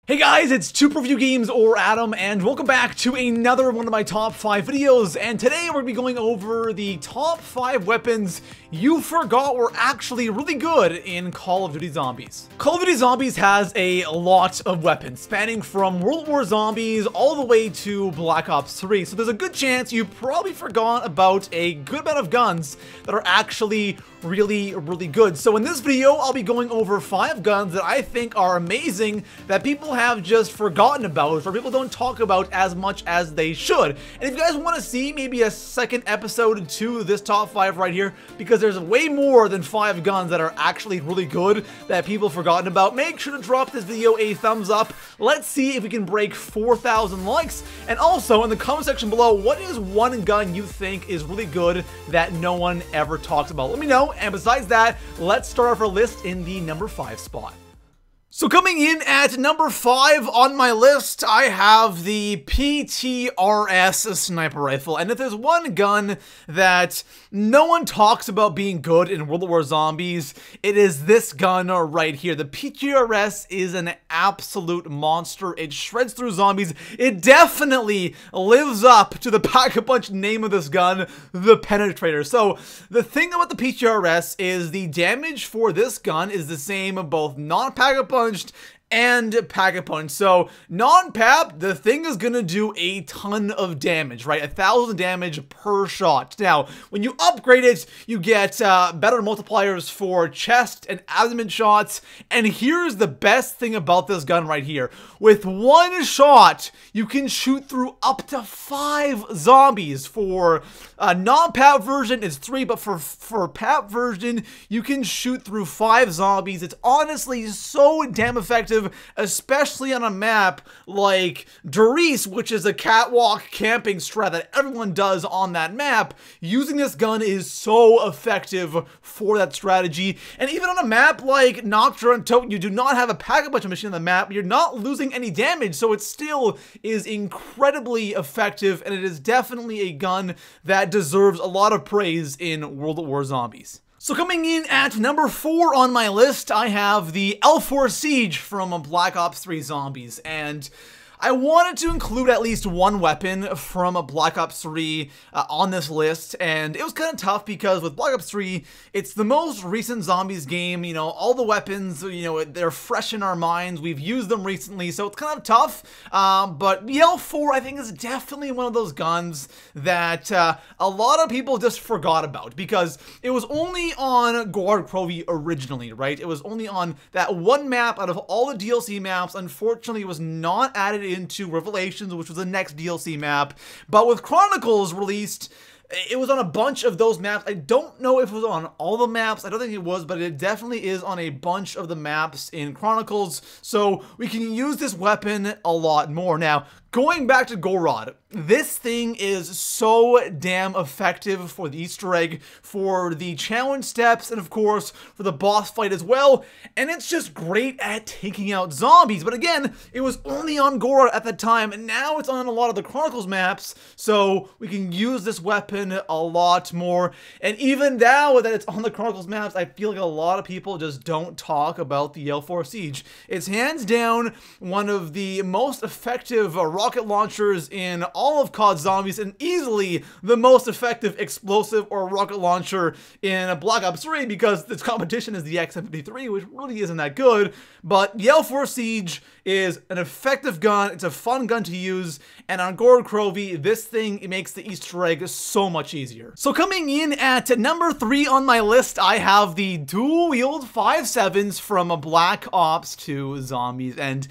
Hey guys, it's ToProForuGames or Adam, and welcome back to another one of my top 5 videos. And today we're going to be going over the top 5 weapons you forgot were actually really good in Call of Duty Zombies. Call of Duty Zombies has a lot of weapons, spanning from World War Zombies all the way to Black Ops 3. So there's a good chance you probably forgot about a good amount of guns that are actually really good. So in this video, I'll be going over 5 guns that I think are amazing that people have just forgotten about, or people don't talk about as much as they should. And if you guys want to see maybe a second episode to this top 5 right here, because there's way more than 5 guns that are actually really good that people have forgotten about, make sure to drop this video a thumbs up. Let's see if we can break 4,000 likes. And also in the comment section below, what is one gun you think is really good that no one ever talks about? Let me know. And besides that, let's start off our list in the number 5 spot. So coming in at number 5 on my list, I have the PTRS sniper rifle. And if there's one gun that no one talks about being good in World War Zombies, it is this gun right here. The PTRS is an absolute monster. It shreds through zombies. It definitely lives up to the Pack-a-Punch name of this gun, the Penetrator. So the thing about the PTRS is the damage for this gun is the same of both non-Pack-a-Punch and Pack-a-Punch. So non-PAP, the thing is gonna do a ton of damage, right? 1,000 damage per shot. Now, when you upgrade it, you get better multipliers for chest and abdomen shots. And here's the best thing about this gun right here. With one shot, you can shoot through up to 5 zombies. For non-PAP version, it's 3, but for PAP version, you can shoot through 5 zombies. It's honestly so damn effective, especially on a map like Doris, which is a catwalk camping strat that everyone does on that map. Using this gun is so effective for that strategy. And even on a map like Nocturne and Tote, you do not have a Pack-a-Punch machine on the map. You're not losing any damage, so it still is incredibly effective, and it is definitely a gun that deserves a lot of praise in World War Zombies. So coming in at number 4 on my list, I have the L4 Siege from Black Ops 3 Zombies, and I wanted to include at least one weapon from Black Ops 3 on this list, and it was kind of tough because with Black Ops 3, it's the most recent Zombies game. You know, all the weapons, you know, they're fresh in our minds. We've used them recently, so it's kind of tough. But the L4, I think, is definitely one of those guns that a lot of people just forgot about because it was only on Guard Crovey originally, right? It was only on that one map out of all the DLC maps. Unfortunately, it was not added into Revelations, which was the next DLC map. But with Chronicles released, it was on a bunch of those maps. I don't know if it was on all the maps. I don't think it was, but it definitely is on a bunch of the maps in Chronicles. So we can use this weapon a lot more. Now, going back to Gorod, this thing is so damn effective for the Easter egg, for the challenge steps, and of course, for the boss fight as well. And it's just great at taking out zombies. But again, it was only on Gorod at the time, and now it's on a lot of the Chronicles maps, so we can use this weapon a lot more. And even now that it's on the Chronicles maps, I feel like a lot of people just don't talk about the L4 Siege. It's hands down one of the most effective rocket launchers in all of COD Zombies, and easily the most effective explosive or rocket launcher in Black Ops 3 because its competition is the XM53, which really isn't that good. But the L4 Siege is an effective gun, it's a fun gun to use, and on Guard Crovey, this thing, it makes the Easter egg so much easier. So coming in at number 3 on my list, I have the dual Wield 5.7s from Black Ops 2 Zombies, and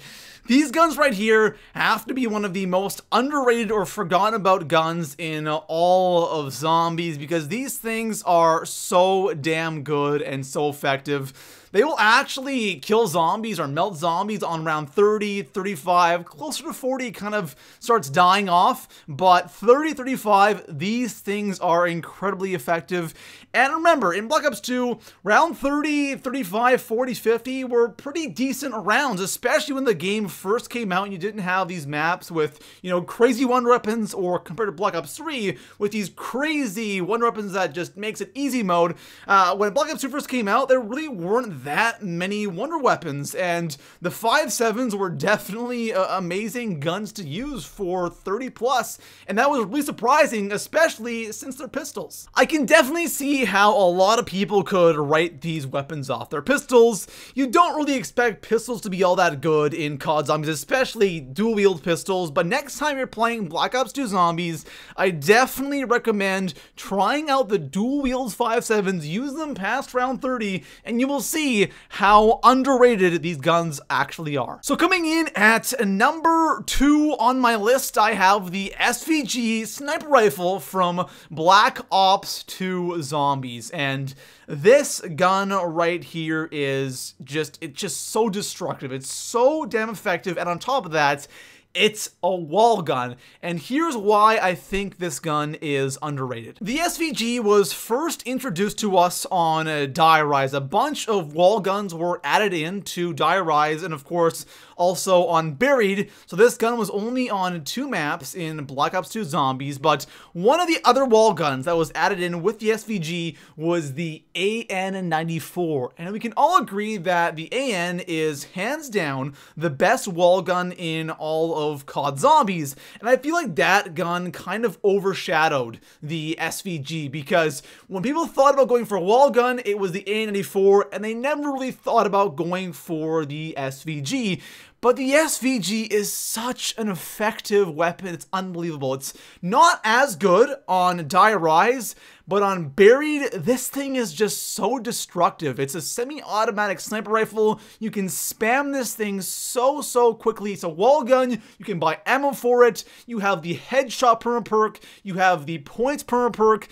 these guns right here have to be one of the most underrated or forgotten about guns in all of Zombies because these things are so damn good and so effective. They will actually kill zombies or melt zombies on round 30, 35, closer to 40 kind of starts dying off, but 30, 35, these things are incredibly effective. And remember, in Black Ops 2, round 30, 35, 40, 50 were pretty decent rounds, especially when the game first came out and you didn't have these maps with, you know, crazy wonder weapons, or compared to Black Ops 3 with these crazy wonder weapons that just makes it easy mode. When Black Ops 2 first came out, there really weren't that many wonder weapons, and the 5.7s were definitely amazing guns to use for 30 plus, and that was really surprising, especially since they're pistols. I can definitely see how a lot of people could write these weapons off. They're pistols. You don't really expect pistols to be all that good in COD Zombies, especially dual wield pistols, but next time you're playing Black Ops 2 Zombies, I definitely recommend trying out the dual wield 5.7s, use them past round 30, and you will see how underrated these guns actually are. So coming in at number 2 on my list, I have the SVG sniper rifle from Black Ops 2 Zombies, and this gun right here is it's just so destructive. It's so damn effective, and on top of that, it's a wall gun, and here's why I think this gun is underrated. The SVG was first introduced to us on Die Rise. A bunch of wall guns were added into Die Rise, and of course, also on Buried. So this gun was only on 2 maps in Black Ops 2 Zombies, but one of the other wall guns that was added in with the SVG was the AN-94. And we can all agree that the AN is hands down the best wall gun in all of COD Zombies. And I feel like that gun kind of overshadowed the SVG, because when people thought about going for a wall gun, it was the AN-94, and they never really thought about going for the SVG. But the SVG is such an effective weapon, it's unbelievable. It's not as good on Die Rise, but on Buried, this thing is just so destructive. It's a semi-automatic sniper rifle. You can spam this thing so quickly. It's a wall gun. You can buy ammo for it. You have the headshot perma perk. You have the points perma perk.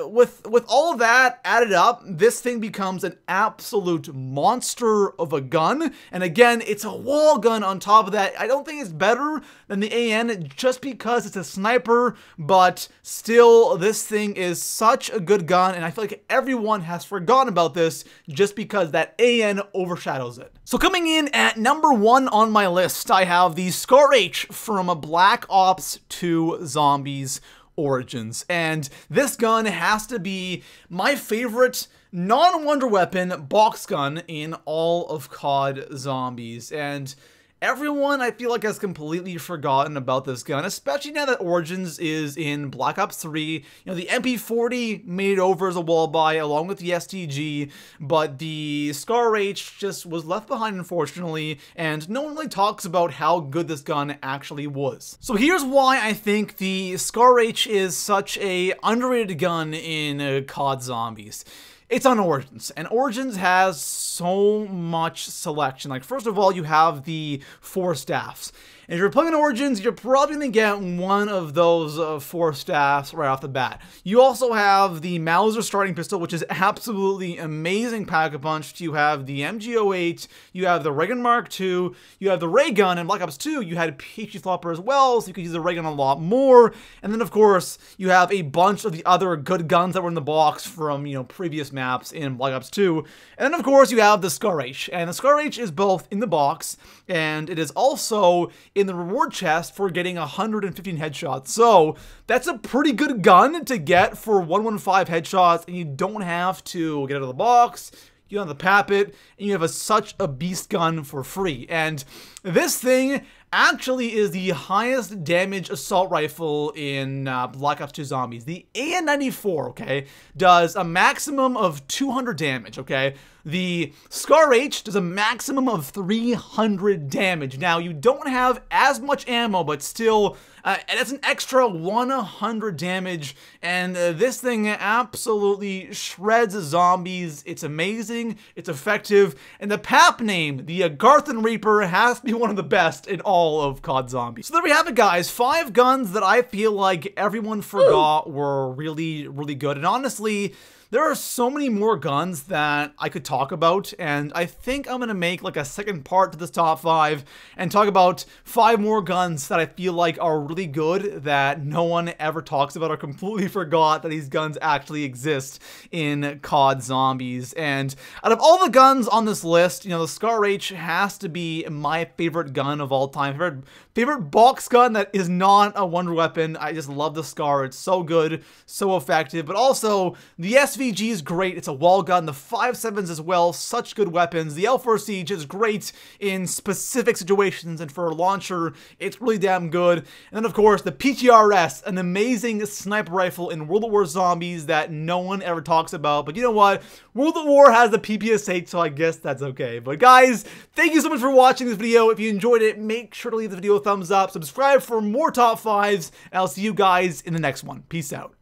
With all of that added up, this thing becomes an absolute monster of a gun. And again, it's a wall gun on top of that. I don't think it's better than the AN just because it's a sniper, but still, this thing is such a good gun, and I feel like everyone has forgotten about this just because that AN overshadows it. So coming in at number 1 on my list, I have the SCARH from a Black Ops 2 Zombies Origins, and this gun has to be my favorite non-wonder weapon box gun in all of COD Zombies, and everyone, I feel like, has completely forgotten about this gun, especially now that Origins is in Black Ops 3. You know, the MP40 made it over as a wall buy along with the STG, but the SCARH just was left behind, unfortunately, and no one really talks about how good this gun actually was. So here's why I think the SCARH is such a underrated gun in COD Zombies. It's on Origins, and Origins has so much selection. Like, first of all, you have the 4 staffs. And if you're playing on Origins, you're probably going to get one of those 4 staffs right off the bat. You also have the Mauser starting pistol, which is absolutely amazing pack-a-punch. You have the MG08, you have the ray gun Mark II, you have the ray gun. In Black Ops 2, you had PhD flopper as well, so you could use the ray gun a lot more. And then, of course, you have a bunch of the other good guns that were in the box from, you know, previous maps in Black Ops 2. And then, of course, you have the SCARH. And the SCARH is both in the box, and it is also in the reward chest for getting 115 headshots. So that's a pretty good gun to get for 115 headshots, and you don't have to get out of the box, you don't have to pap it, and you have such a beast gun for free. And this thing actually is the highest damage assault rifle in Black Ops 2 Zombies. The AN-94, okay, does a maximum of 200 damage, okay? The SCARH does a maximum of 300 damage. Now, you don't have as much ammo, but still, that's an extra 100 damage, and this thing absolutely shreds zombies. It's amazing, it's effective, and the PAP name, the Garthan Reaper, has to be one of the best in all of COD Zombies. So there we have it, guys. 5 guns that I feel like everyone forgot were really good, and honestly, there are so many more guns that I could talk about, and I think I'm gonna make like a second part to this top 5 and talk about 5 more guns that I feel like are really good that no one ever talks about or completely forgot that these guns actually exist in COD Zombies. And out of all the guns on this list, you know, the SCARH has to be my favorite gun of all time. Favorite box gun that is not a wonder weapon. I just love the SCAR. It's so good, so effective. But also, the SVG SVG is great. It's a wall gun. The 5.7s as well, such good weapons. The L4 Siege is great in specific situations, and for a launcher, it's really damn good. And then, of course, the PTRS, an amazing sniper rifle in World at War Zombies that no one ever talks about. But you know what? World at War has the PPS-8, so I guess that's okay. But guys, thank you so much for watching this video. If you enjoyed it, make sure to leave the video a thumbs up, subscribe for more top 5s, and I'll see you guys in the next one. Peace out.